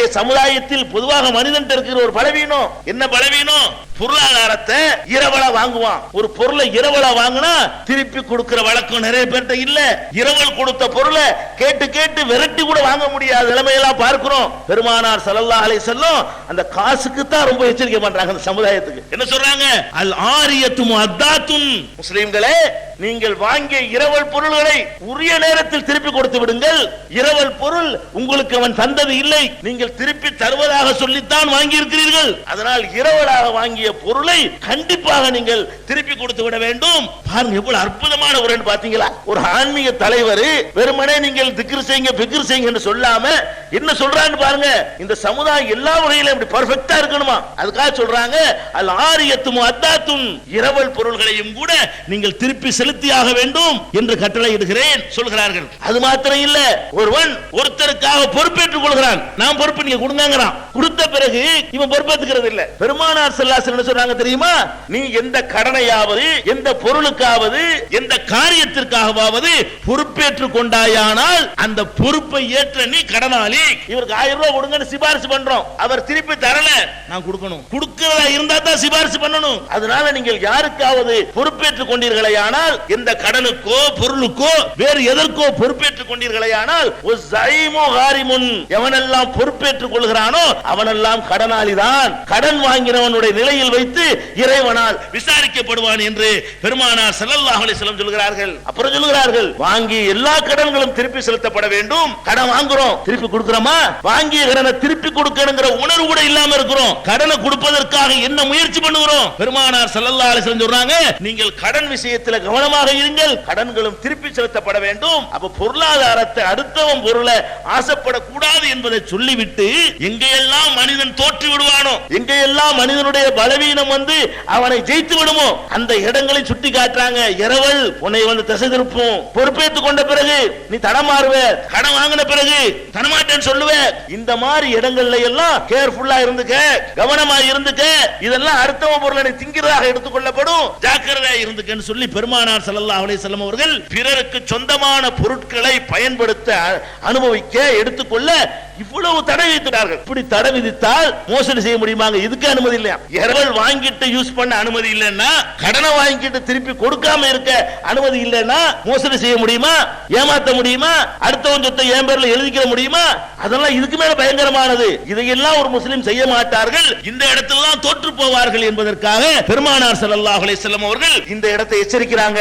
இன்றைய சமுதாயத்தில் பொதுவாக மனிதன் இருக்கிற ஒரு பலவீனம் என்ன பலவீனம்? பொருளாதாரத்தை இரவலா வாங்குவான். ஒரு பொருளை இரவலா வாங்கினா திருப்பி கொடுக்கிற வழக்கம் நிறைய பேர்ட்ட இல்ல. இரவல் கொடுத்த பொருளை கேட்டு கேட்டு விரட்டி கூட வாங்க முடியாத நிலைமையெல்லாம் பார்க்கிறோம். பெருமானார் ஸல்லல்லாஹு அலைஹி வஸல்லம் அந்த காசுக்கு தான் ரொம்ப எச்சரிக்கை பண்றாங்க அந்த சமுதாயத்துக்கு. என்ன சொல்றாங்க? அல் ஆரியத்து முஅத்தாத்துன், முஸ்லிம்களே நீங்கள் வாங்கிய இரவல் பொருள்களை உரிய நேரத்தில் திருப்பி கொடுத்து விடுங்கள். இரவல் பொருள் உங்களுக்கு அவன் தந்தது இல்லை, நீங்கள் திருப்பி தருவதாக சொல்லித்தான் வாங்கி இருக்கிறீர்கள். அதனால் இரவலாக வாங்கிய பொருளை கண்டிப்பாக நீங்கள் திருப்பி கொடுத்து விட வேண்டும். பாருங்க எவ்வளவு அற்புதமான ஒரு பாத்தீங்களா? ஒரு ஆன்மீக தலைவர் வெறுமனே நீங்கள் திக்ர் செய்யுங்க பிக்ர் செய்யுங்க என்று சொல்லாம என்ன சொல்றான்னு பாருங்க. இந்த சமுதாயம் எல்லா வகையிலும் இப்படி பெர்ஃபெக்ட்டா இருக்கணுமா, அதுக்காக சொல்றாங்க அல் ஆரியத்து முஅத்தாத்துன், இரவல் பொருள்களையும் கூட நீங்கள் திருப்பி செலுத்தியாக வேண்டும் என்று கட்டளை இடுகிறேன் சொல்கிறார்கள். அது மாத்திரம் இல்ல, ஒருவன் ஒருத்தருக்காக பொறுப்பேற்றுக் கொள்கிறான். நான் பொறுப்பு நீங்க கொடுங்கங்கறான். கொடுத்த பிறகு இவன் பொறுப்பேற்றுக்கிறது இல்ல. பெருமானார் ஸல்லல்லாஹு அலைஹி வஸல்லம் என்ன சொல்றாங்க தெரியுமா? நீ எந்த கடனையாவது எந்த பொருளுக்காவது எந்த காரியத்திற்காகவாவது பொறுப்பேற்றுக் கொண்டாயானால் அந்த பொறுப்பை ஏற்ற நீ கடனாளி. இவருக்கு 1000 ரூபாய் கொடுங்கன்னு சிபாரிசு பண்றோம், அவர் திருப்பி தரல, நான் கொடுக்கணும். கொடுக்கிறதா இருந்தா தான் சிபாரிசு பண்ணணும். அதனால நீங்கள் யாருக்காவது பொறுப்பேற்றுக் கொண்டீர்களேயானால், எந்த கடனுக்கோ பொருளுக்கோ வேறு எதற்கோ பொறுப்பேற்றுக் கொண்டீர்களேயானால், எவனெல்லாம் பொறுப்பேற்றுக் கொள்கிறானோ அவனெல்லாம் கடனாளி தான். கடன் வாங்கினவனுடைய நிலையில் வைத்து இறைவனால் விசாரிக்கப்படுவான் என்று பெருமானார் ஸல்லல்லாஹு அலைஹி வஸல்லம் சொல்கிறார்கள். அப்புறம் சொல்கிறார்கள், வாங்கி எல்லா கடன்களும் திருப்பி செலுத்தப்பட வேண்டும். கடன் வாங்குறோம், திருப்பி கொடுக்கிறோமா? வாங்கிய கடனை திருப்பி கொடுக்கணுங்கிற உணர்வு கூட இல்லாம இருக்கிறோம். கடனை கொடுப்பதற்காக என்ன முயற்சி பண்ணுகிறோம்? பெருமானார் ஸல்லல்லாஹு அலைஹி வஸல்லம் சொல்றாங்க, நீங்கள் கடன் விஷயத்தில் கவனமாக இருங்கள், கடன்களும் திருப்பி செலுத்தப்பட வேண்டும். அப்ப பொருளாதாரத்தை அடுத்தவன் பொருளை ஆசைப்படக்கூடாது என்பதை சொல்லிவிட்டு எங்கெல்லாம் மனிதன் தோற்று விடுவானோ, எங்கெல்லாம் மனிதனுடைய பலவீனம் வந்து அவனை ஜெயித்து விடுமோ அந்த இடங்களை சுட்டி காட்டுறாங்க. இரவல் உன்னை வந்து திசை திருப்பும். பொறுப்பேற்றுக் கொண்ட பிறகு நீ தடமாறுவ, கடன் வாங்கின பிறகு தரமாட்டேன்னு சொல்லுவ. இந்த மாதிரி இடங்கள்ல எல்லாம் கேர்ஃபுல்லா இருந்துக்க, கவனமா இருந்துக்க. இதெல்லாம் அடுத்தவன் பொருளை நீ திங்கிறதாக எடுத்துக்கொள்ளப்படும், ஜாக்கிரதையா இருந்துக்கன்னு சொல்லி பெருமானார் ஸல்லல்லாஹு அலைஹி வஸல்லம் அவர்கள் பிறருக்கு சொந்தமான பொருட்களை பயன்படுத்த அனுபவிக்க எடுத்துக்கொள்ள இவ்வளவு தடை விதித்தார்கள். இப்படி தடை விதித்தால் மோசடி செய்ய முடியுமாங்க? இதுக்கு அனுமதி இல்லையா? இரவல் வாங்கிட்டு யூஸ் பண்ண அனுமதி இல்லைன்னா, கடனை வாங்கிட்டு திருப்பி கொடுக்காம இருக்க அனுமதி இல்லைன்னா மோசடி செய்ய முடியுமா? ஏமாத்த முடியுமா? அடுத்தவன் சொத்தை என் பேர்ல எழுதிக்க முடியுமா? அதெல்லாம் இதுக்கு மேல பயங்கரமானது. இதையெல்லாம் ஒரு முஸ்லிம் செய்ய மாட்டார்கள், இந்த இடத்துல தோற்று போவார்கள் என்பதற்காக பெருமானார் ஸல்லல்லாஹு அலைஹி வஸல்லம் அவர்கள் இந்த இடத்தை எச்சரிக்கிறாங்க.